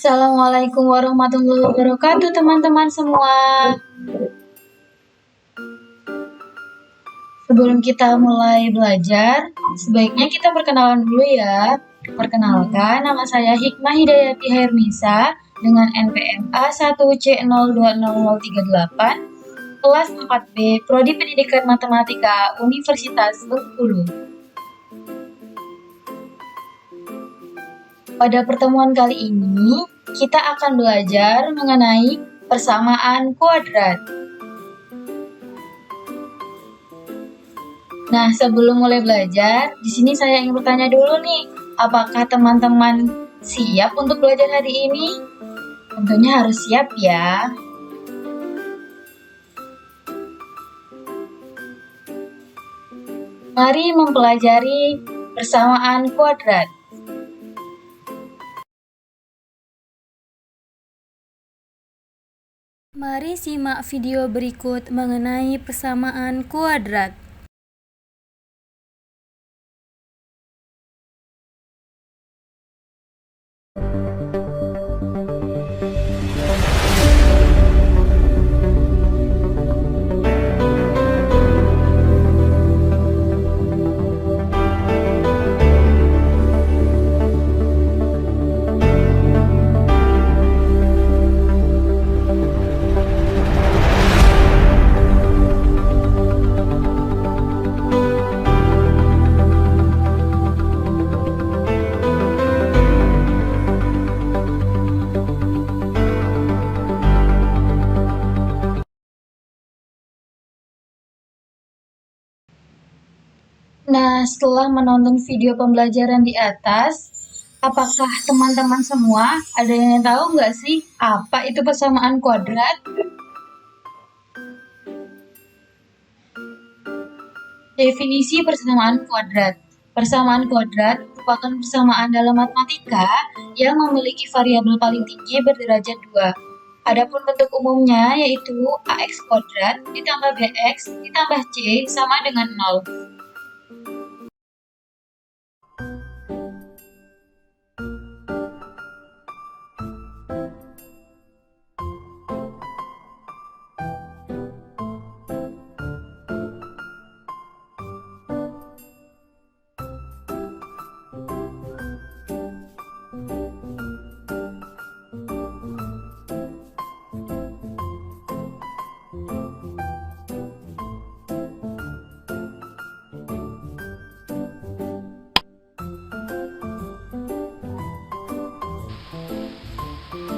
Assalamualaikum warahmatullahi wabarakatuh teman-teman semua. Sebelum kita mulai belajar, sebaiknya kita perkenalan dulu ya. Perkenalkan, nama saya Hikmah Hidayati Hermisa dengan NPM A1C020038, kelas 4B, Prodi Pendidikan Matematika, Universitas Bengkulu. Pada pertemuan kali ini, kita akan belajar mengenai persamaan kuadrat. Nah, sebelum mulai belajar, di sini saya ingin bertanya dulu nih, apakah teman-teman siap untuk belajar hari ini? Tentunya harus siap ya. Mari mempelajari persamaan kuadrat. Mari simak video berikut mengenai persamaan kuadrat. Nah, setelah menonton video pembelajaran di atas, apakah teman-teman semua ada yang tahu nggak sih apa itu persamaan kuadrat? Definisi persamaan kuadrat. Persamaan kuadrat merupakan persamaan dalam matematika yang memiliki variabel paling tinggi berderajat 2. Adapun bentuk umumnya yaitu ax kuadrat ditambah bx ditambah c sama dengan 0.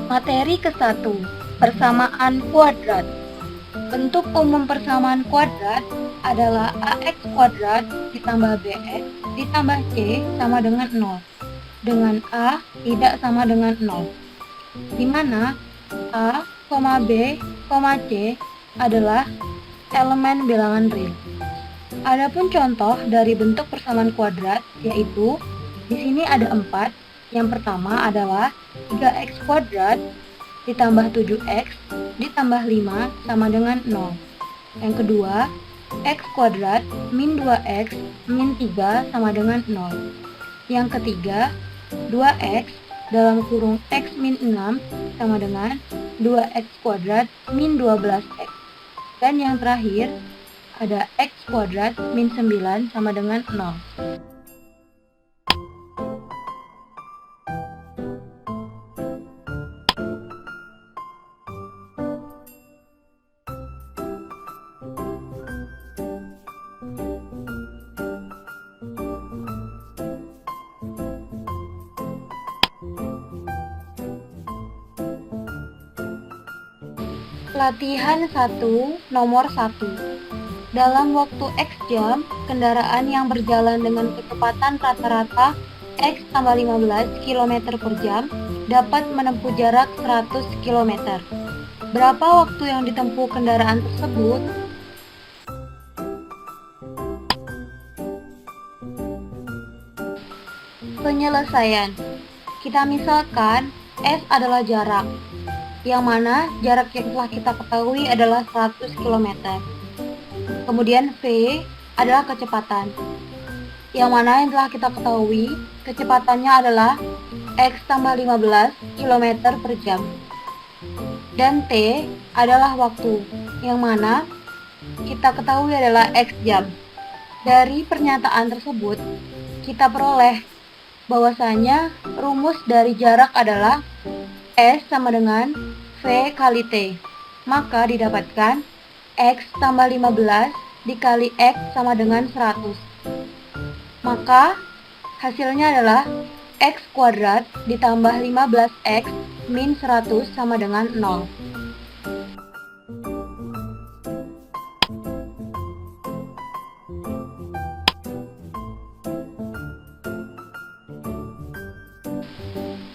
Materi ke-1, persamaan kuadrat. Bentuk umum persamaan kuadrat adalah ax kuadrat ditambah bx ditambah c sama dengan 0, dengan a tidak sama dengan 0, di mana a, b, c adalah elemen bilangan real. Adapun contoh dari bentuk persamaan kuadrat yaitu di sini ada 4. Yang pertama adalah 3x kuadrat ditambah 7x ditambah 5 sama dengan 0. Yang kedua, x kuadrat min 2x min 3 sama dengan 0. Yang ketiga, 2x dalam kurung x min 6 sama dengan 2x kuadrat min 12x. Dan yang terakhir, ada x kuadrat min 9 sama dengan 0. Latihan 1 nomor 1. Dalam waktu X jam, kendaraan yang berjalan dengan kecepatan rata-rata X tambah 15 km per jam dapat menempuh jarak 100 km. Berapa waktu yang ditempuh kendaraan tersebut? Penyelesaian. Kita misalkan S adalah jarak, yang mana jarak yang telah kita ketahui adalah 100 km. Kemudian V adalah kecepatan, yang mana yang telah kita ketahui kecepatannya adalah X tambah 15 km per jam. Dan T adalah waktu, yang mana kita ketahui adalah X jam. Dari pernyataan tersebut, kita peroleh bahwasanya rumus dari jarak adalah S sama dengan V kali T. Maka didapatkan X tambah 15 dikali X sama dengan 100. Maka hasilnya adalah X kuadrat ditambah 15X min 100 sama dengan 0.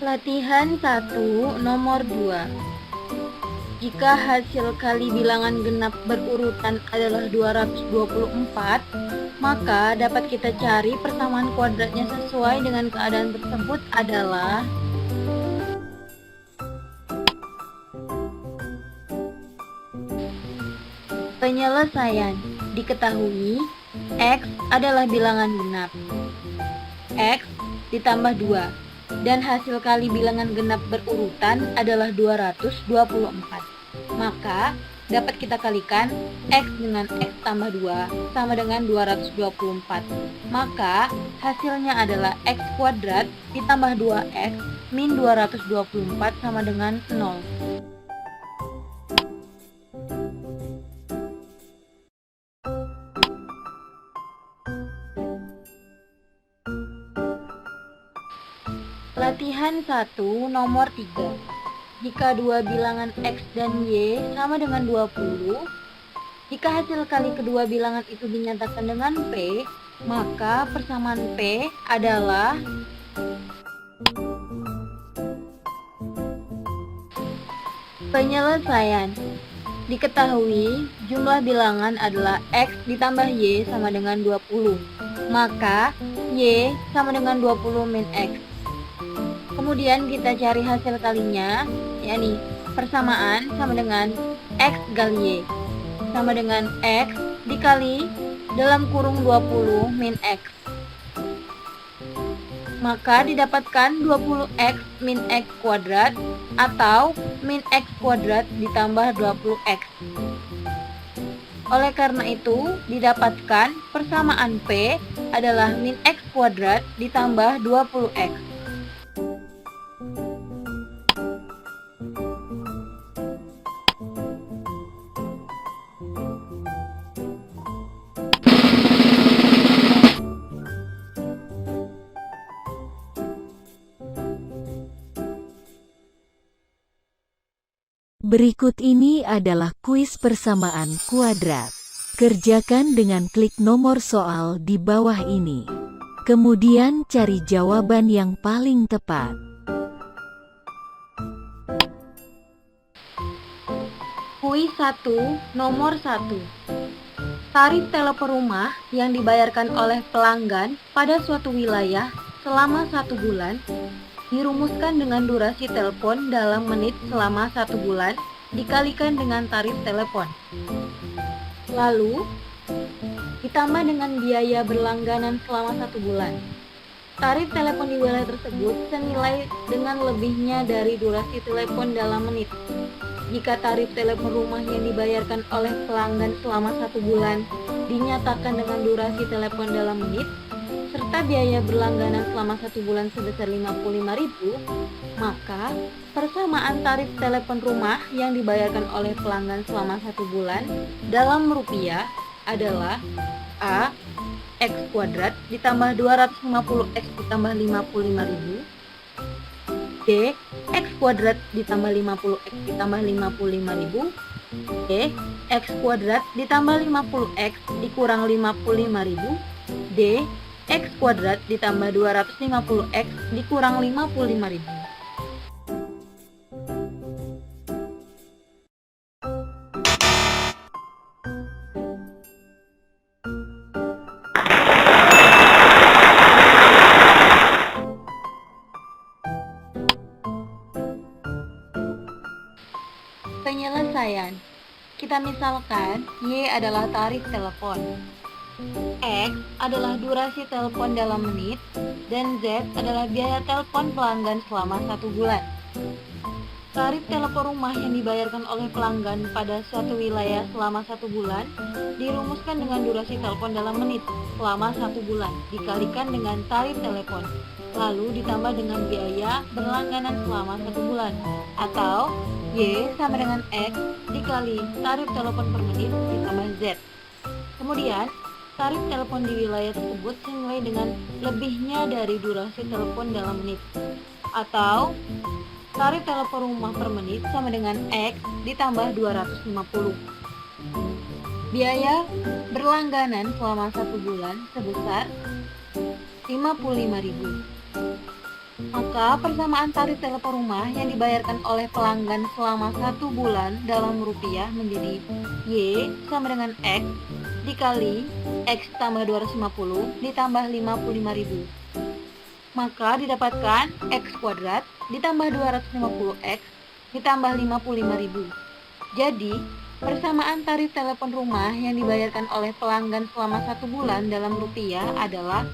Latihan 1 nomor 2. Jika hasil kali bilangan genap berurutan adalah 224, maka dapat kita cari persamaan kuadratnya sesuai dengan keadaan tersebut adalah penyelesaian. Diketahui X adalah bilangan genap. X ditambah 2. Dan hasil kali bilangan genap berurutan adalah 224. Maka dapat kita kalikan X dengan X tambah 2 sama dengan 224. Maka hasilnya adalah X kuadrat ditambah 2X min 224 sama dengan 0. Latihan 1 nomor 3. Jika dua bilangan X dan Y sama dengan 20, jika hasil kali kedua bilangan itu dinyatakan dengan P, maka persamaan P adalah penyelesaian. Diketahui jumlah bilangan adalah X ditambah Y sama dengan 20, maka Y sama dengan 20 min X. Kemudian kita cari hasil kalinya, yakni persamaan sama dengan X kali Y sama dengan X dikali dalam kurung 20 min X. Maka didapatkan 20X min X kuadrat atau min X kuadrat ditambah 20X. Oleh karena itu, didapatkan persamaan P adalah min X kuadrat ditambah 20X. Berikut ini adalah kuis persamaan kuadrat. Kerjakan dengan klik nomor soal di bawah ini. Kemudian cari jawaban yang paling tepat. Kuis 1 nomor 1. Tarif telepon rumah yang dibayarkan oleh pelanggan pada suatu wilayah selama 1 bulan dirumuskan dengan durasi telepon dalam menit selama 1 bulan dikalikan dengan tarif telepon. Lalu, ditambah dengan biaya berlangganan selama 1 bulan. Tarif telepon di wilayah tersebut senilai dengan lebihnya dari durasi telepon dalam menit. Jika tarif telepon rumah yang dibayarkan oleh pelanggan selama 1 bulan dinyatakan dengan durasi telepon dalam menit, serta biaya berlangganan selama 1 bulan sebesar 55.000, maka persamaan tarif telepon rumah yang dibayarkan oleh pelanggan selama 1 bulan dalam rupiah adalah A. X kuadrat ditambah 250X ditambah 55.000, D. X kuadrat ditambah 50X ditambah 55.000, D. X kuadrat ditambah 50X dikurang 55.000, D. X kuadrat ditambah 250X dikurang 55.000. Penyelesaian. Kita misalkan Y adalah tarif telepon. X adalah durasi telepon dalam menit, dan Z adalah biaya telepon pelanggan selama 1 bulan. Tarif telepon rumah yang dibayarkan oleh pelanggan pada suatu wilayah selama 1 bulan dirumuskan dengan durasi telepon dalam menit selama 1 bulan dikalikan dengan tarif telepon, lalu ditambah dengan biaya berlangganan selama 1 bulan, atau Y sama dengan X dikali tarif telepon per menit ditambah Z. Kemudian, tarif telepon di wilayah tersebut senilai dengan lebihnya dari durasi telepon dalam menit, atau tarif telepon rumah per menit sama dengan X ditambah 250. Biaya berlangganan selama 1 bulan sebesar 55.000. Maka persamaan tarif telepon rumah yang dibayarkan oleh pelanggan selama 1 bulan dalam rupiah menjadi Y sama dengan X dikali X tambah 250 ditambah 55.000. Maka didapatkan X kuadrat ditambah 250X ditambah 55.000. Jadi, persamaan tarif telepon rumah yang dibayarkan oleh pelanggan selama 1 bulan dalam rupiah adalah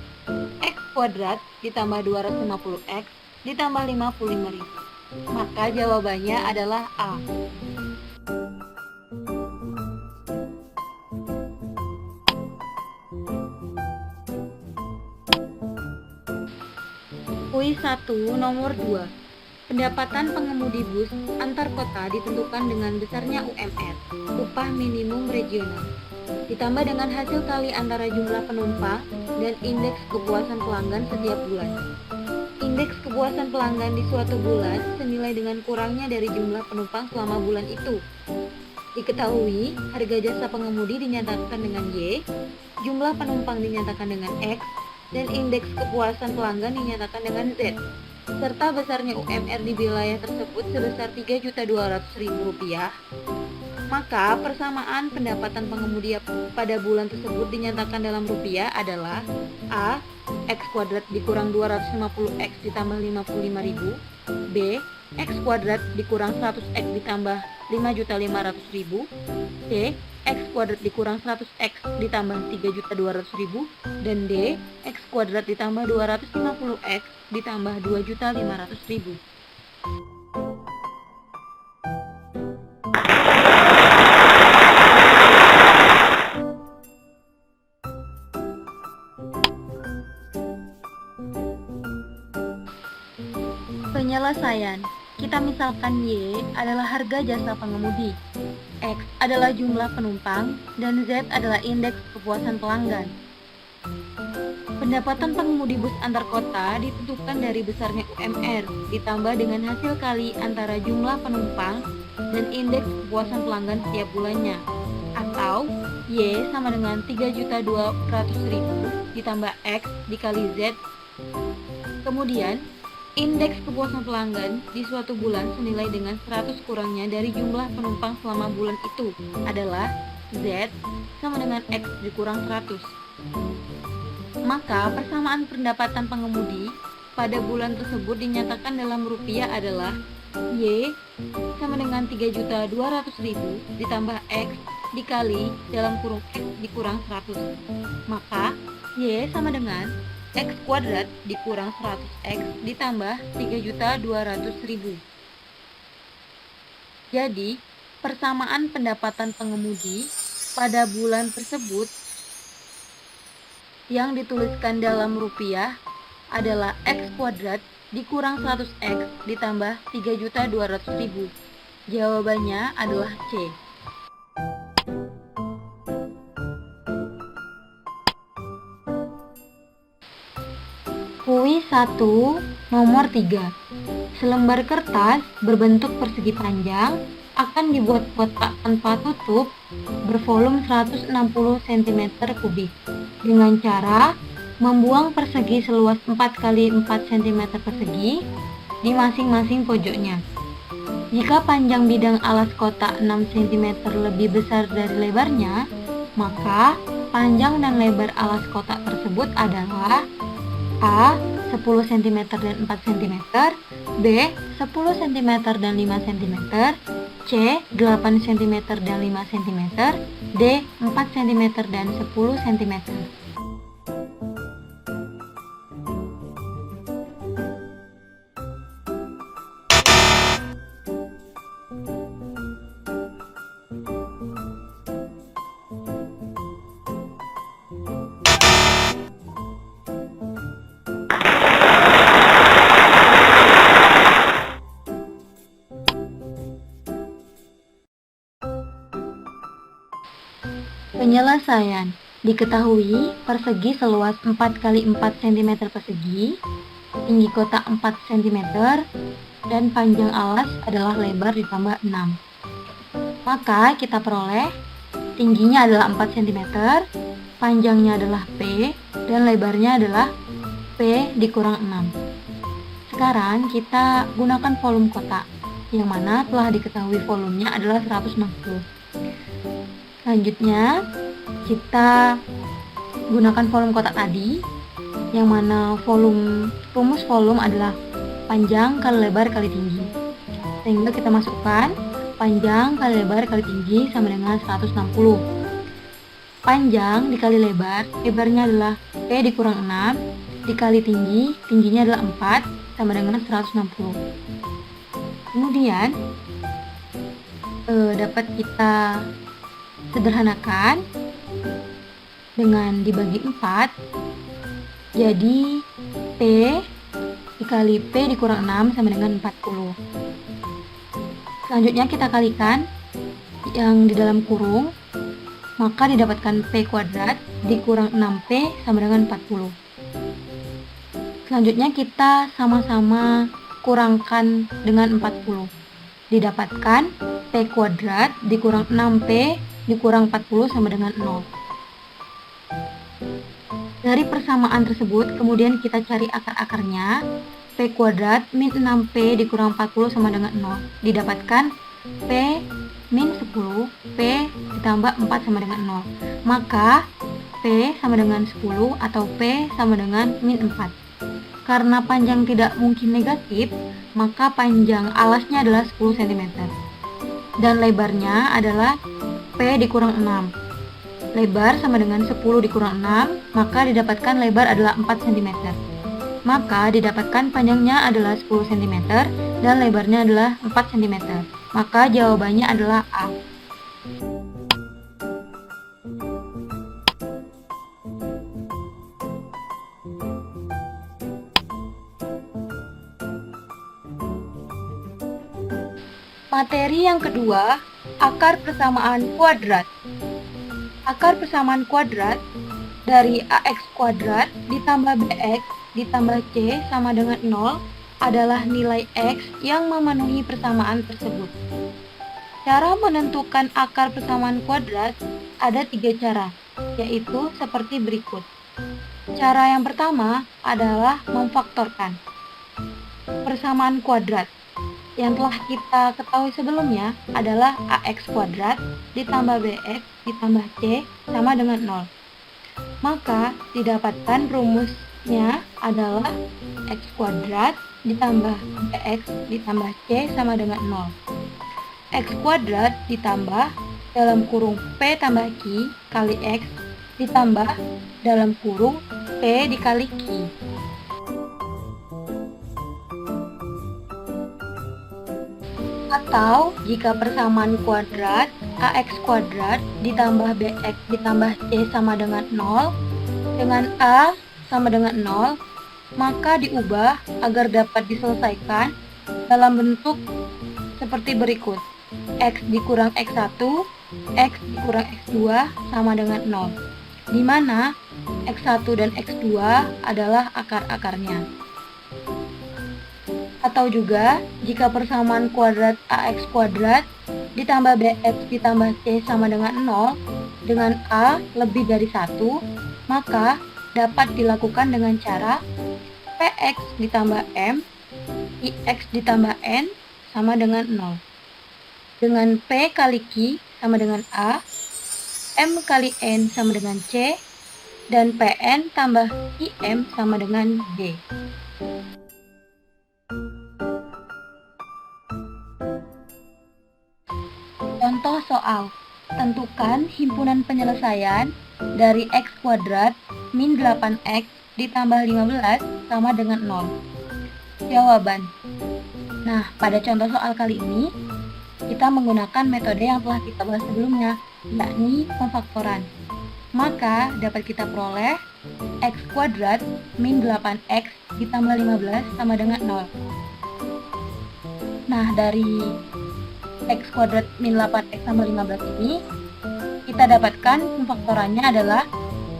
X kuadrat ditambah 250X ditambah 55.000. Maka jawabannya adalah A. Kuis 1 nomor 2. Pendapatan pengemudi bus antar kota ditentukan dengan besarnya UMR, upah minimum regional, ditambah dengan hasil kali antara jumlah penumpang dan indeks kepuasan pelanggan setiap bulan. Indeks kepuasan pelanggan di suatu bulan senilai dengan kurangnya dari jumlah penumpang selama bulan itu. Diketahui, harga jasa pengemudi dinyatakan dengan Y, jumlah penumpang dinyatakan dengan X, dan indeks kepuasan pelanggan dinyatakan dengan Z, serta besarnya UMR di wilayah tersebut sebesar Rp3.200.000. Maka persamaan pendapatan pengemudi pada bulan tersebut dinyatakan dalam rupiah adalah A. X kuadrat dikurang 250X ditambah 55.000, B. X kuadrat dikurang 100X ditambah 5.500.000, C. X kuadrat dikurang 100X ditambah 3.200.000, dan D. X kuadrat ditambah 250X ditambah 2.500.000. Penyelesaian. Kita misalkan Y adalah harga jasa pengemudi, X adalah jumlah penumpang, dan Z adalah indeks kepuasan pelanggan. Pendapatan pengemudi bus antar kota ditentukan dari besarnya UMR ditambah dengan hasil kali antara jumlah penumpang dan indeks kepuasan pelanggan setiap bulannya, atau Y sama dengan 3.200.000 ditambah X dikali Z. Kemudian indeks kepuasan pelanggan di suatu bulan senilai dengan 100 kurangnya dari jumlah penumpang selama bulan itu adalah Z sama dengan X dikurang 100. Maka persamaan pendapatan pengemudi pada bulan tersebut dinyatakan dalam rupiah adalah Y sama dengan 3.200.000 ditambah X dikali dalam kurung X dikurang 100. Maka Y sama dengan X kuadrat dikurang 100X ditambah 3.200.000. Jadi, persamaan pendapatan pengemudi pada bulan tersebut yang dituliskan dalam rupiah adalah X kuadrat dikurang 100X ditambah 3.200.000. Jawabannya adalah C. Kuis 1 nomor 3. Selembar kertas berbentuk persegi panjang akan dibuat kotak tanpa tutup bervolume 160 cm3 dengan cara membuang persegi seluas 4 x 4 cm persegi di masing-masing pojoknya. Jika panjang bidang alas kotak 6 cm lebih besar dari lebarnya, maka panjang dan lebar alas kotak tersebut adalah A. 10 cm dan 4 cm, B. 10 cm dan 5 cm, C 8 cm dan 5 cm, D 4 cm dan 10 cm. Penyelesaian. Diketahui persegi seluas 4 x 4 cm persegi, tinggi kotak 4 cm, dan panjang alas adalah lebar ditambah 6. Maka kita peroleh tingginya adalah 4 cm, panjangnya adalah P, dan lebarnya adalah P dikurang 6. Sekarang kita gunakan volume kotak, yang mana telah diketahui volumenya adalah 160. Selanjutnya, kita gunakan volume kotak tadi, yang mana rumus volume adalah panjang kali lebar kali tinggi. Sehingga kita masukkan panjang kali lebar kali tinggi sama dengan 160. Panjang dikali lebar, lebarnya adalah P dikurang 6, dikali tinggi, tingginya adalah 4, sama dengan 160. Kemudian, dapat kita sederhanakan dengan dibagi 4, jadi P dikali P dikurang 6 sama dengan 40. Selanjutnya kita kalikan yang di dalam kurung, maka didapatkan P kuadrat dikurang 6P sama dengan 40. Selanjutnya kita sama-sama kurangkan dengan 40. Didapatkan P kuadrat dikurang 6P dikurang 40 sama dengan 0. Dari persamaan tersebut, kemudian kita cari akar-akarnya. P kuadrat min 6P dikurang 40 sama dengan 0. Didapatkan P min 10, P ditambah 4 sama dengan 0. Maka P sama dengan 10 atau P sama dengan min 4. Karena panjang tidak mungkin negatif, maka panjang alasnya adalah 10 cm. Dan lebarnya adalah P dikurang 6. Lebar sama dengan 10 dikurang 6, maka didapatkan lebar adalah 4 cm. Maka didapatkan panjangnya adalah 10 cm dan lebarnya adalah 4 cm. Maka jawabannya adalah A. Materi yang kedua, akar persamaan kuadrat. Akar persamaan kuadrat dari AX kuadrat ditambah BX ditambah C sama dengan 0 adalah nilai X yang memenuhi persamaan tersebut. Cara menentukan akar persamaan kuadrat ada 3 cara, yaitu seperti berikut. Cara yang pertama adalah memfaktorkan persamaan kuadrat. Yang telah kita ketahui sebelumnya adalah AX kuadrat ditambah BX ditambah C sama dengan 0. Maka didapatkan rumusnya adalah X kuadrat ditambah BX ditambah C sama dengan 0. X kuadrat ditambah dalam kurung P tambah Q kali X ditambah dalam kurung P dikali Q. Atau jika persamaan kuadrat AX kuadrat ditambah BX ditambah C sama dengan 0 dengan A sama dengan 0, maka diubah agar dapat diselesaikan dalam bentuk seperti berikut. X dikurang X1, X dikurang X2 sama dengan 0, di mana X1 dan X2 adalah akar-akarnya. Atau juga, jika persamaan kuadrat AX kuadrat ditambah BX ditambah C sama dengan 0 dengan A lebih dari 1, maka dapat dilakukan dengan cara PX ditambah M, IX ditambah N sama dengan 0. Dengan P kali Q sama dengan A, M kali N sama dengan C, dan PN tambah IM sama dengan D. soal. Tentukan himpunan penyelesaian dari X kuadrat min 8X ditambah 15 sama dengan 0. Jawaban. Nah, pada contoh soal kali ini, kita menggunakan metode yang telah kita bahas sebelumnya, yakni pemfaktoran. Maka dapat kita peroleh X kuadrat min 8X ditambah 15 sama dengan 0. Nah, dari X kuadrat min 8X tambah 15 ini, kita dapatkan pemfaktorannya adalah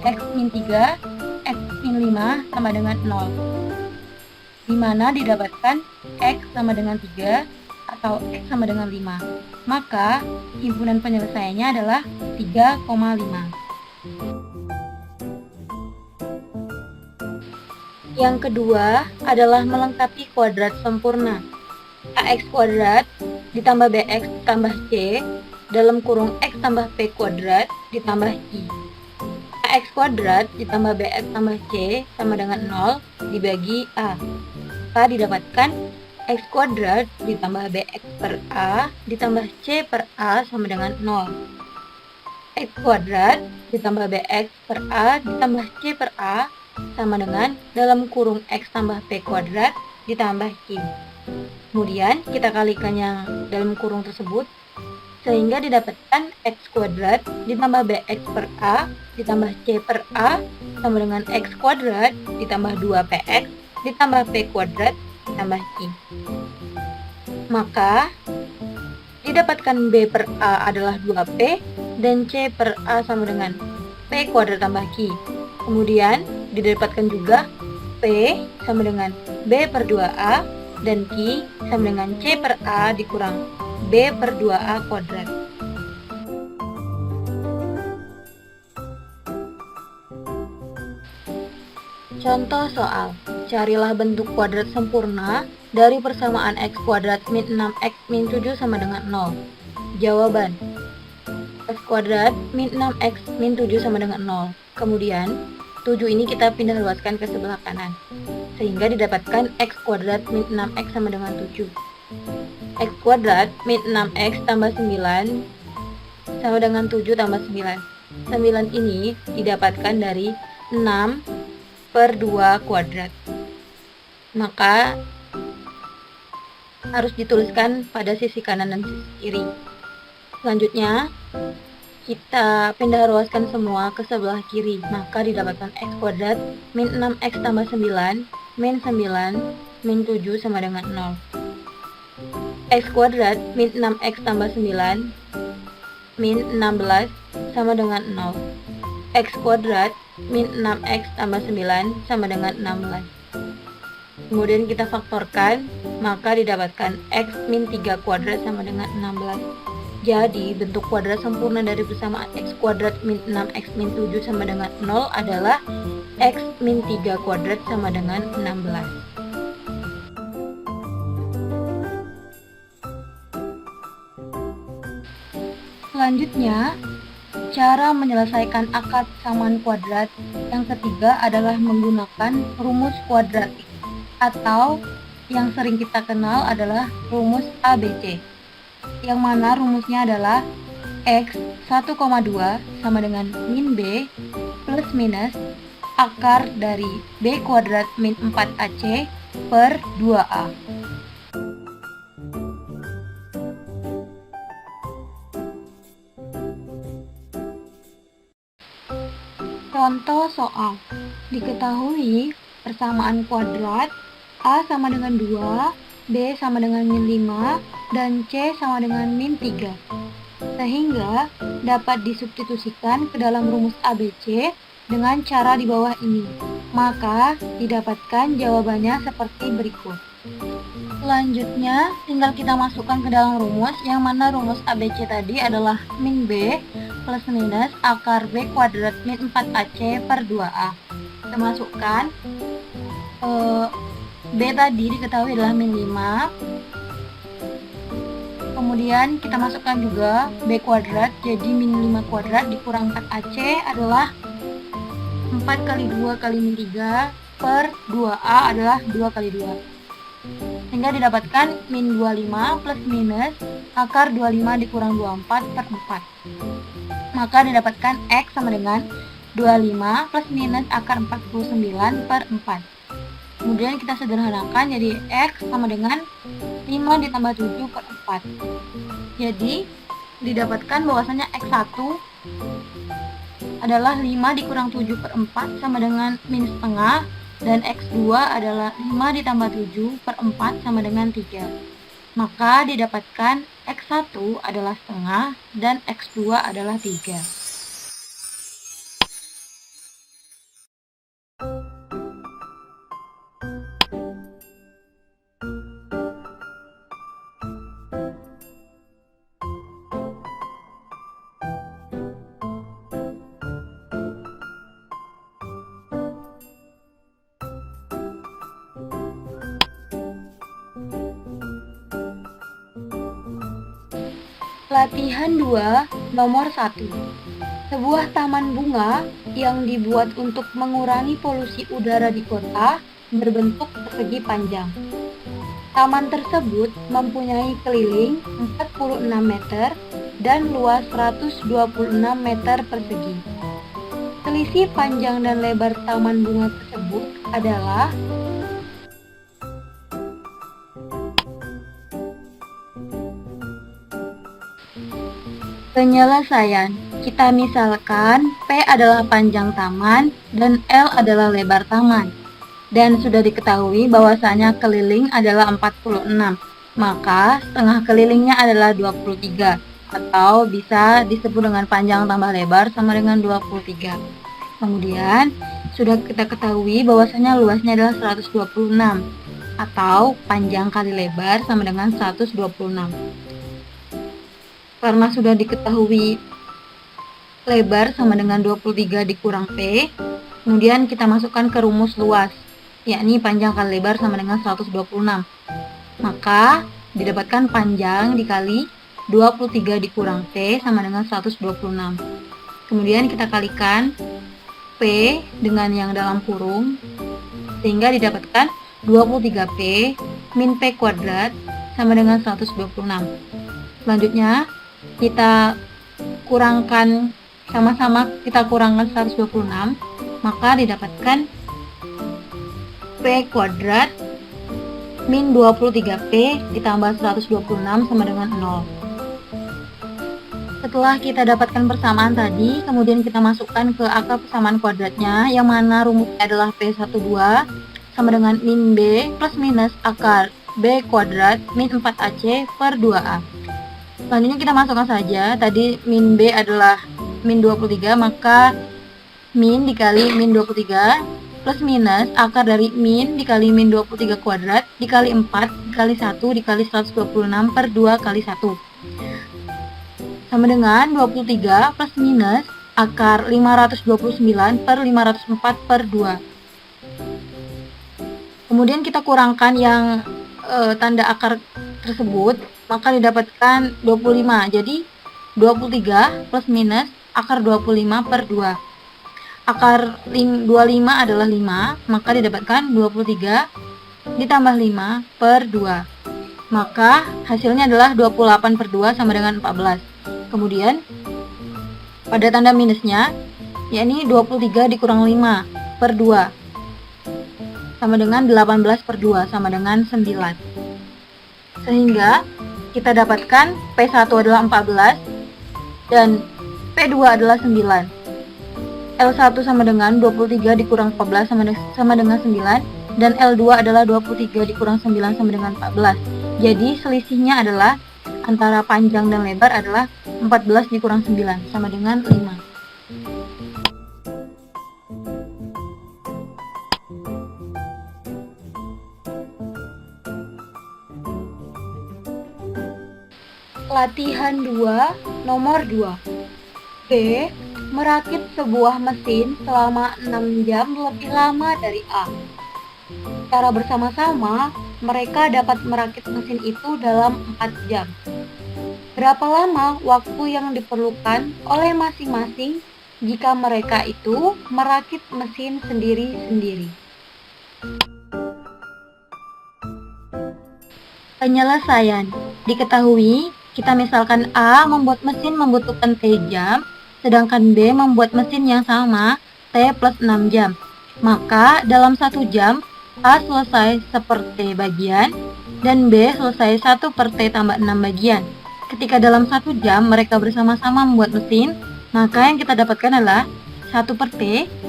X min 3, X min 5 sama dengan 0. Di mana didapatkan X sama dengan 3 atau X sama dengan 5. Maka, himpunan penyelesaiannya adalah 3,5. Yang kedua adalah melengkapi kuadrat sempurna. AX kuadrat ditambah BX ditambah C dalam kurung X tambah P kuadrat ditambah I. AX kuadrat ditambah BX tambah C sama dengan 0 dibagi A. Maka didapatkan X kuadrat ditambah BX per A ditambah C per A sama dengan 0. X kuadrat ditambah BX per A ditambah C per A sama dengan dalam kurung X tambah P kuadrat ditambah I. Kemudian kita kalikan yang dalam kurung tersebut sehingga didapatkan X kuadrat ditambah BX per A ditambah C per A sama dengan X kuadrat ditambah 2PX ditambah P kuadrat ditambah I. Maka didapatkan B per A adalah 2P dan C per A sama dengan P kuadrat tambah Q. Kemudian didapatkan juga P sama dengan B per 2A dan Q sama dengan C per A dikurang B per 2A kuadrat. Contoh soal, carilah bentuk kuadrat sempurna dari persamaan X kuadrat min 6X min 7 sama dengan 0. Jawaban. X kuadrat min 6X min 7 sama dengan 0. Kemudian, 7 ini kita pindah luaskan ke sebelah kanan, sehingga didapatkan X kuadrat min 6X sama dengan 7. X kuadrat min 6X tambah 9 sama dengan 7 tambah 9. 9 ini didapatkan dari 6 per 2 kuadrat. Maka harus dituliskan pada sisi kanan dan sisi kiri. Selanjutnya, kita pindah ruaskan semua ke sebelah kiri, maka didapatkan X kuadrat min 6X tambah 9 min 9 min 7 sama dengan 0. X kuadrat min 6X tambah 9 min 16 sama dengan 0. X kuadrat min 6X tambah 9 sama dengan 16. Kemudian kita faktorkan, maka didapatkan X min 3 kuadrat sama dengan 16. Jadi, bentuk kuadrat sempurna dari persamaan X kuadrat min 6X min 7 sama dengan 0 adalah X min 3 kuadrat sama dengan 16. Selanjutnya, cara menyelesaikan akar persamaan kuadrat yang ketiga adalah menggunakan rumus kuadratik atau yang sering kita kenal adalah rumus ABC, yang mana rumusnya adalah X 1,2 sama dengan min B plus minus akar dari B kuadrat min 4AC per 2A. Contoh soal, diketahui persamaan kuadrat A sama dengan 2, B sama dengan min 5, dan C sama dengan min 3. Sehingga dapat disubstitusikan ke dalam rumus ABC dengan cara di bawah ini. Maka didapatkan jawabannya seperti berikut. Selanjutnya tinggal kita masukkan ke dalam rumus, yang mana rumus ABC tadi adalah min B plus minus akar B kuadrat min 4AC per 2A. Kita masukkan B tadi diketahui adalah min 5. Kemudian kita masukkan juga B kuadrat, jadi min 5 kuadrat dikurang 4AC adalah 4 kali 2 kali min 3 per 2A adalah 2 kali 2. Sehingga sehingga didapatkan min 25 plus minus akar 25 dikurang 24 per 4. Maka didapatkan X sama dengan 25 plus minus akar 49 per 4. Kemudian kita sederhanakan jadi X sama dengan 5 ditambah 7 per 4. Jadi didapatkan bahwasanya X1 adalah 5 dikurang 7 per 4 sama dengan min setengah, dan X2 adalah 5 ditambah 7 per 4 sama dengan 3. Maka didapatkan X1 adalah setengah dan X2 adalah 3. Latihan 2 nomor 1. Sebuah taman bunga yang dibuat untuk mengurangi polusi udara di kota berbentuk persegi panjang. Taman tersebut mempunyai keliling 46 meter dan luas 126 meter persegi. Selisih panjang dan lebar taman bunga tersebut adalah penyelesaian. Kita misalkan P adalah panjang taman dan L adalah lebar taman. Dan sudah diketahui bahwasanya keliling adalah 46. Maka setengah kelilingnya adalah 23. Atau bisa disebut dengan panjang tambah lebar sama dengan 23. Kemudian sudah kita ketahui bahwasanya luasnya adalah 126. Atau panjang kali lebar sama dengan 126. Karena sudah diketahui lebar sama dengan 23 dikurang P, kemudian kita masukkan ke rumus luas, yakni panjang kali lebar sama dengan 126. Maka didapatkan panjang dikali 23 dikurang P sama dengan 126. Kemudian kita kalikan P dengan yang dalam kurung, sehingga didapatkan 23P min P kuadrat sama dengan 126. Selanjutnya kita kurangkan, sama-sama kita kurangkan 126, maka didapatkan P kuadrat min 23P ditambah 126 sama dengan 0. Setelah kita dapatkan persamaan tadi, kemudian kita masukkan ke akar persamaan kuadratnya, yang mana rumusnya adalah P12 sama dengan min B plus minus akar B kuadrat min 4AC per 2A. Selanjutnya kita masukkan saja, tadi min B adalah min 23, maka min dikali min 23 plus minus akar dari min dikali min 23 kuadrat dikali 4 dikali 1 dikali 126 per 2 kali 1 sama dengan 23 plus minus akar 529 per 504 per 2. Kemudian kita kurangkan yang tanda akar tersebut, maka didapatkan 25. Jadi 23 plus minus akar 25 per 2. Akar 25 adalah 5, maka didapatkan 23 ditambah 5 per 2. Maka hasilnya adalah 28 per 2 sama dengan 14. Kemudian pada tanda minusnya, yakni 23 dikurang 5 per 2 sama dengan 18 per 2 sama dengan 9. Sehingga kita dapatkan P1 adalah 14 dan P2 adalah 9. L1 sama dengan 23 dikurang 14 sama dengan 9, dan L2 adalah 23 dikurang 9 sama dengan 14. Jadi selisihnya adalah antara panjang dan lebar adalah 14 dikurang 9 sama dengan 5. Latihan 2 nomor 2. B. Merakit sebuah mesin selama 6 jam lebih lama dari A. Secara bersama-sama, mereka dapat merakit mesin itu dalam 4 jam. Berapa lama waktu yang diperlukan oleh masing-masing jika mereka itu merakit mesin sendiri-sendiri? Penyelesaian. Diketahui, kita misalkan A membuat mesin membutuhkan T jam, sedangkan B membuat mesin yang sama T plus 6 jam. Maka dalam 1 jam, A selesai 1/T bagian, dan B selesai 1/T tambah 6 bagian. Ketika dalam 1 jam mereka bersama-sama membuat mesin, maka yang kita dapatkan adalah 1/T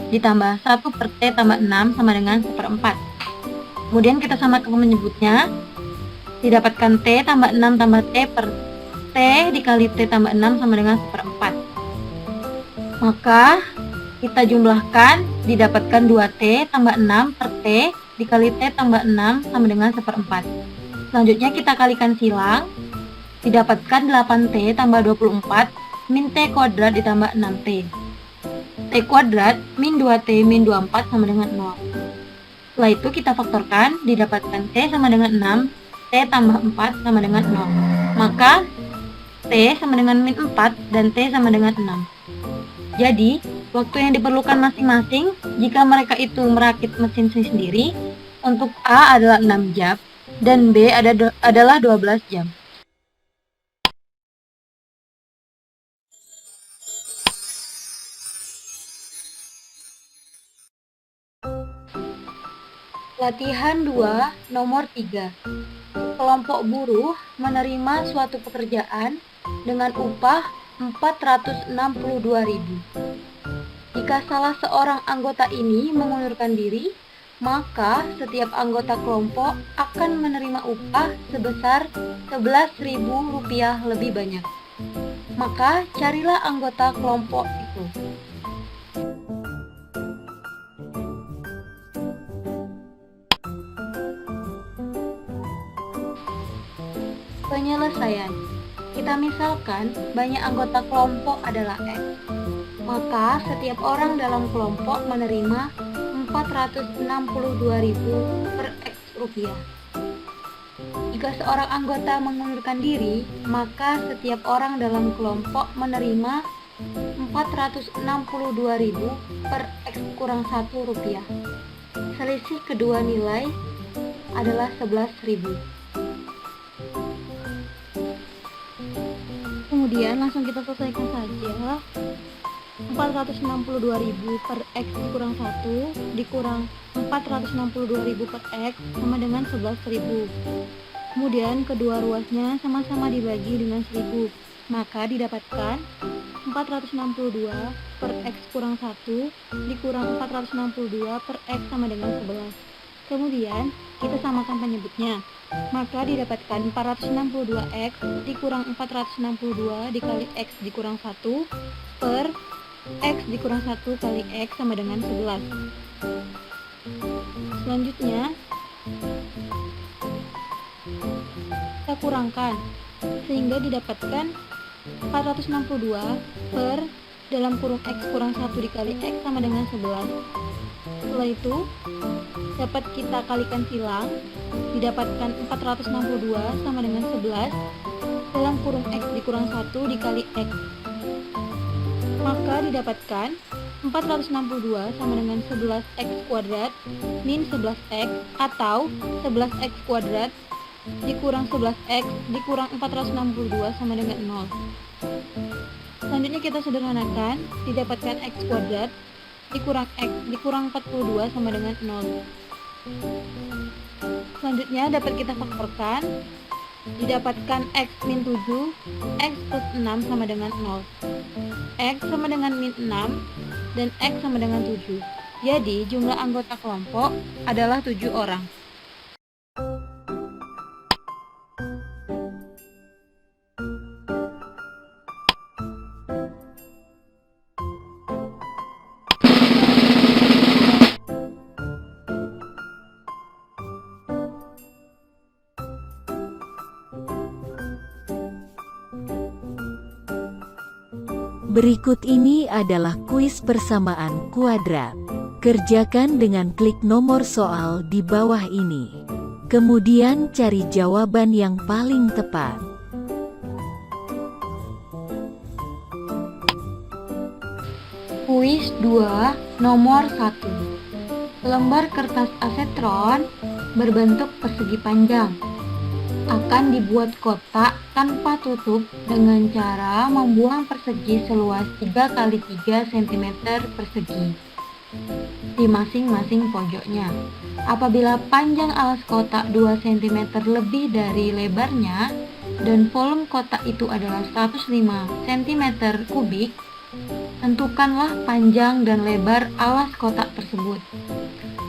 ditambah 1/T tambah 6 sama dengan 1/4. Kemudian kita samakan menyebutnya, didapatkan T tambah 6 tambah T per T dikali T tambah 6 sama dengan 1/4. Maka kita jumlahkan, didapatkan 2T tambah 6 per T dikali T tambah 6 sama dengan 1/4. Selanjutnya kita kalikan silang, didapatkan 8T tambah 24 min T kuadrat ditambah 6T. T kuadrat min 2T min 24 sama dengan 0. Setelah itu kita faktorkan, didapatkan T sama dengan 6, T tambah 4 sama dengan 0. Maka T sama dengan min 4 dan T sama dengan 6. Jadi, waktu yang diperlukan masing-masing jika mereka itu merakit mesin sendiri, untuk A adalah 6 jam dan B adalah 12 jam. Latihan 2 nomor 3. Kelompok buruh menerima suatu pekerjaan dengan upah 462.000. Jika salah seorang anggota ini mengundurkan diri, maka setiap anggota kelompok akan menerima upah sebesar Rp11.000 lebih banyak. Maka carilah anggota kelompok itu. Penyelesaian. Kita misalkan banyak anggota kelompok adalah X. Maka setiap orang dalam kelompok menerima 462.000 per X rupiah. Jika seorang anggota mengundurkan diri, maka setiap orang dalam kelompok menerima 462.000 per X kurang 1 rupiah. Selisih kedua nilai adalah 11.000. Kemudian langsung kita selesaikan saja. 462.000 per X dikurang 1 dikurang 462.000 per X sama dengan 11.000. Kemudian kedua ruasnya sama-sama dibagi dengan 1.000. Maka didapatkan 462 per X kurang 1 dikurang 462 per X sama dengan 11. Kemudian kita samakan penyebutnya. Maka didapatkan 462X dikurang 462 dikali X dikurang 1 per X dikurang 1 kali X sama dengan 11. Selanjutnya kita kurangkan sehingga didapatkan 462 per dalam kurung X kurang 1 dikali X sama dengan 11. Setelah itu dapat kita kalikan silang, didapatkan 462 sama dengan 11 dalam kurung X dikurang 1 dikali X. Maka didapatkan 462 sama dengan 11X kuadrat min 11X atau 11X kuadrat dikurang 11X dikurang 462 sama dengan 0. Selanjutnya kita sederhanakan, didapatkan X kuadrat dikurang X dikurang 42 sama dengan 0. Selanjutnya dapat kita faktorkan, didapatkan X min 7, X plus 6 sama dengan 0. X sama dengan min 6 dan X sama dengan 7. Jadi jumlah anggota kelompok adalah 7 orang. Berikut ini adalah kuis persamaan kuadrat. Kerjakan dengan klik nomor soal di bawah ini. Kemudian cari jawaban yang paling tepat. Kuis 2 nomor 1. Lembar kertas asetron berbentuk persegi panjang. akan dibuat kotak tanpa tutup dengan cara membuang persegi seluas 3 kali 3 cm persegi di masing-masing pojoknya. Apabila panjang alas kotak 2 cm lebih dari lebarnya dan volume kotak itu adalah 105 cm kubik, tentukanlah panjang dan lebar alas kotak tersebut.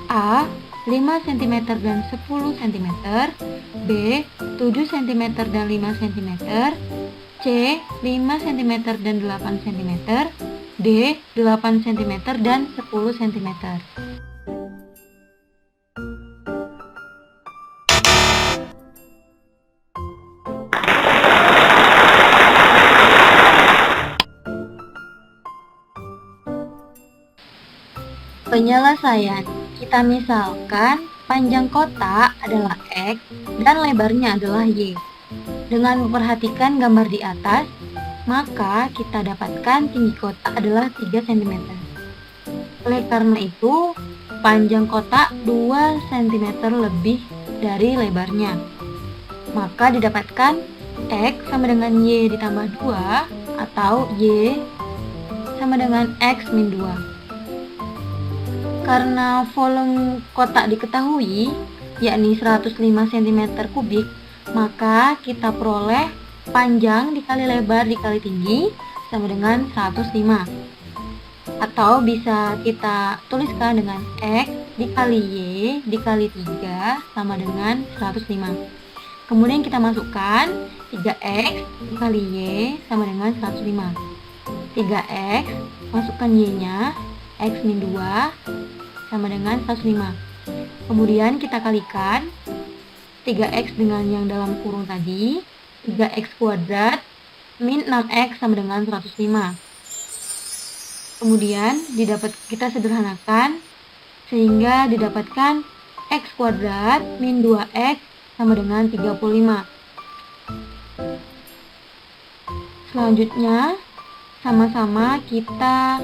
A. 5 cm dan 10 cm, B. 7 cm dan 5 cm, C. 5 cm dan 8 cm, D. 8 cm dan 10 cm. Penyelesaian. Kita misalkan panjang kotak adalah X dan lebarnya adalah Y. Dengan memperhatikan gambar di atas, maka kita dapatkan tinggi kotak adalah 3 cm. Oleh karena itu, panjang kotak 2 cm lebih dari lebarnya. Maka didapatkan X sama dengan Y ditambah 2 atau Y sama dengan X min 2. Karena volume kotak diketahui, yakni 105 cm kubik, maka kita peroleh panjang dikali lebar dikali tinggi sama dengan 105. Atau bisa kita tuliskan dengan X dikali Y dikali 3 sama dengan 105. Kemudian kita masukkan 3X dikali Y sama dengan 105. 3X, masukkan Y-nya, X min 2 sama dengan 105. Kemudian kita kalikan 3X dengan yang dalam kurung tadi, 3X kuadrat min 6X sama dengan 105. Kemudian kita sederhanakan sehingga didapatkan X kuadrat min 2X sama dengan 35. Selanjutnya sama-sama kita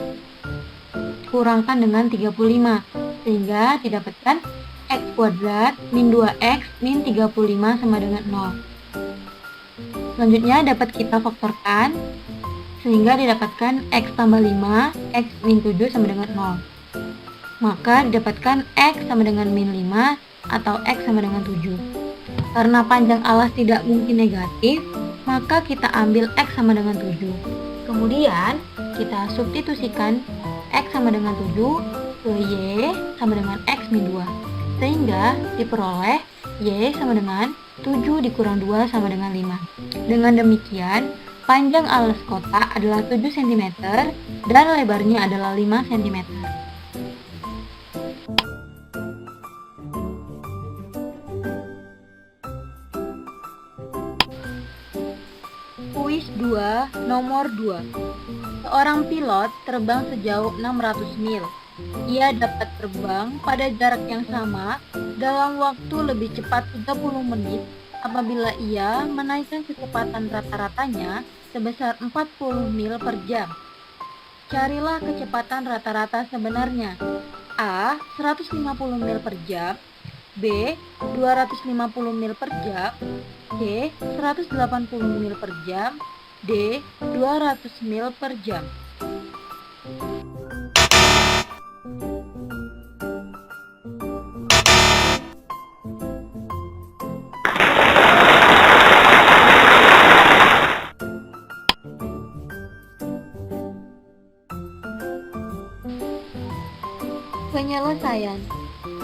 kurangkan dengan 35 sehingga didapatkan X kuadrat min 2X min 35 sama dengan 0. Selanjutnya dapat kita faktorkan sehingga didapatkan X tambah 5 X min 7 sama dengan 0. Maka didapatkan X sama dengan min 5 atau X sama dengan 7. Karena panjang alas tidak mungkin negatif, maka kita ambil X sama dengan 7. Kemudian kita substitusikan X sama dengan 7 ke Y sama dengan X min 2. Sehingga diperoleh Y sama dengan 7 dikurang 2 sama dengan 5. Dengan demikian, panjang alas kotak adalah 7 cm dan lebarnya adalah 5 cm. Kuis 2 nomor 2. Seorang pilot terbang sejauh 600 mil. Ia dapat terbang pada jarak yang sama dalam waktu lebih cepat 30 menit apabila ia menaikkan kecepatan rata-ratanya sebesar 40 mil per jam. Carilah kecepatan rata-rata sebenarnya. A. 150 mil per jam, B. 250 mil per jam, C. 180 mil per jam, D. 200 mil per jam. Penyelesaian.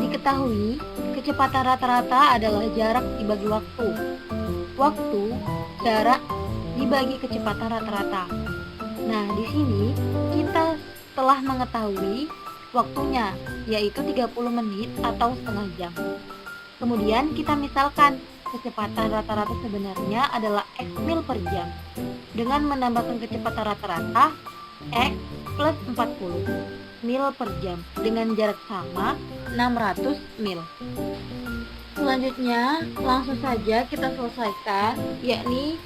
Diketahui, kecepatan rata-rata adalah jarak dibagi waktu. Waktu, jarak, dibagi kecepatan rata-rata. Nah, di sini kita telah mengetahui waktunya, yaitu 30 menit atau setengah jam. Kemudian kita misalkan kecepatan rata-rata sebenarnya adalah X mil per jam. Dengan menambahkan kecepatan rata-rata X plus 40 mil per jam dengan jarak sama 600 mil. Selanjutnya, langsung saja kita selesaikan, yakni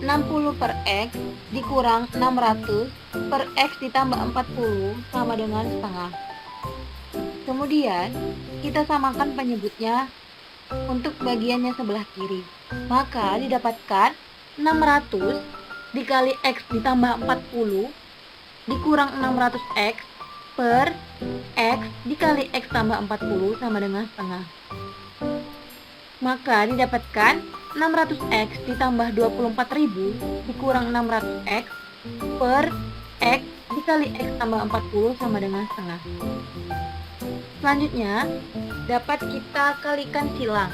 60 per X dikurang 600 per X ditambah 40 sama dengan setengah. Kemudian, kita samakan penyebutnya untuk bagiannya sebelah kiri. Maka didapatkan 600 dikali X ditambah 40 dikurang 600X per X dikali X tambah 40 sama dengan setengah. Maka didapatkan 600X ditambah 24.000 dikurang 600X per X dikali X tambah 40 sama dengan setengah. Selanjutnya, dapat kita kalikan silang.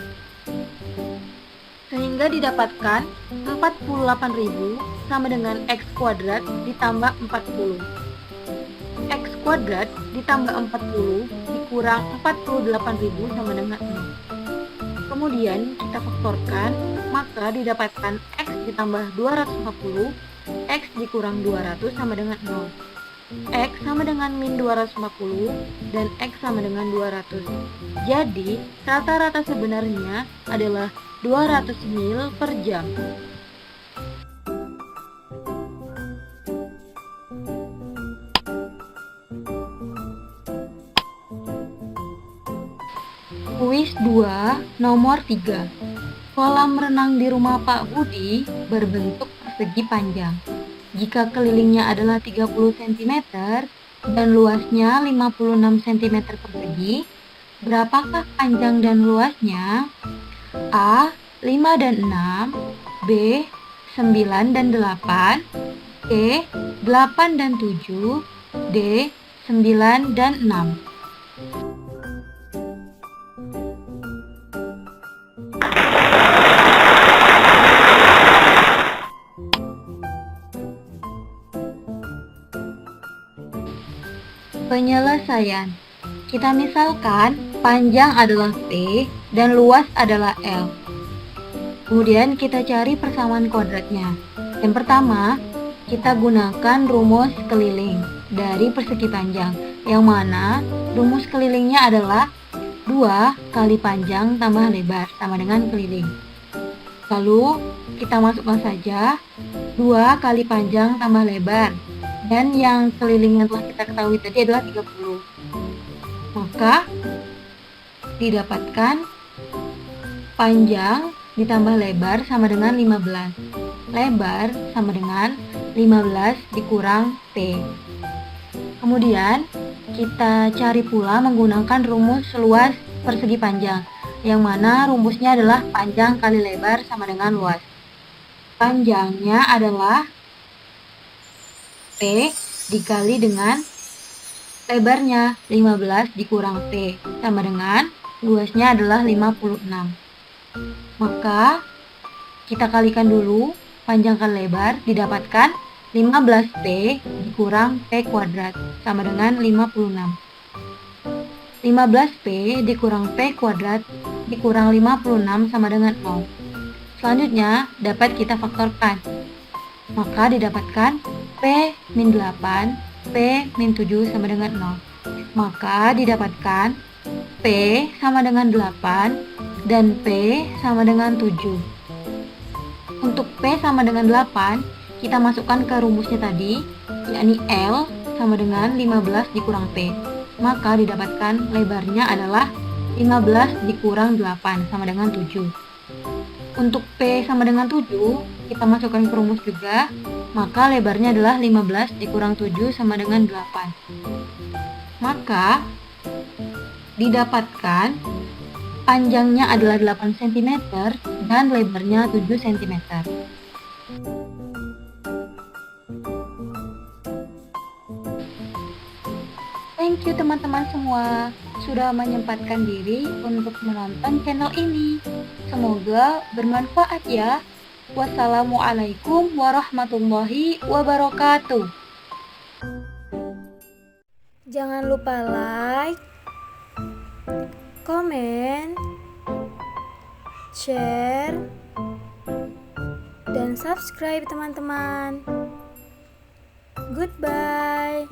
Sehingga didapatkan 48.000 sama dengan X kuadrat ditambah 40. X kuadrat ditambah 40 dikurang 48.000 sama dengan 0. Kemudian kita faktorkan, maka didapatkan X ditambah 250, X dikurang 200 sama dengan 0. X sama dengan min 250 dan X sama dengan 200. Jadi, rata-rata sebenarnya adalah 200 mil per jam. Kuis 2 nomor 3. Kolam renang di rumah Pak Budi berbentuk persegi panjang. Jika kelilingnya adalah 30 cm dan luasnya 56 cm persegi, berapakah panjang dan luasnya? A. 5 dan 6, B. 9 dan 8, C. 8 dan 7, D. 9 dan 6. Penyelesaian. Kita misalkan panjang adalah P dan luas adalah L. Kemudian kita cari persamaan kuadratnya. Yang pertama, kita gunakan rumus keliling dari persegi panjang, yang mana rumus kelilingnya adalah 2 kali panjang tambah lebar sama dengan keliling. Lalu kita masukkan saja 2 kali panjang tambah lebar, dan yang keliling yang telah kita ketahui tadi adalah 30. Maka didapatkan panjang ditambah lebar sama dengan 15. Lebar sama dengan 15 dikurang P. Kemudian kita cari pula menggunakan rumus luas persegi panjang, yang mana rumusnya adalah panjang kali lebar sama dengan luas. Panjangnya adalah P dikali dengan lebarnya 15 dikurang P sama dengan luasnya adalah 56. Maka kita kalikan dulu panjang kali lebar, didapatkan 15P dikurang P kuadrat sama dengan 56. 15P dikurang P kuadrat dikurang 56 sama dengan 0. Selanjutnya dapat kita faktorkan. Maka didapatkan P min 8, P min 7 sama dengan 0. Maka didapatkan P sama dengan 8 dan P sama dengan 7. Untuk P sama dengan 8, kita masukkan ke rumusnya tadi, yakni L sama dengan 15 dikurang P. Maka didapatkan lebarnya adalah 15 dikurang 8 sama dengan 7. Untuk P sama dengan 7, kita masukkan ke rumus juga, maka lebarnya adalah 15 dikurang 7 sama dengan 8. Maka didapatkan panjangnya adalah 8 cm dan lebarnya 7 cm. Thank you teman-teman semua sudah menyempatkan diri untuk menonton channel ini. Semoga bermanfaat ya. Wassalamualaikum warahmatullahi wabarakatuh. Jangan lupa like, komen, share, dan subscribe teman-teman. Goodbye.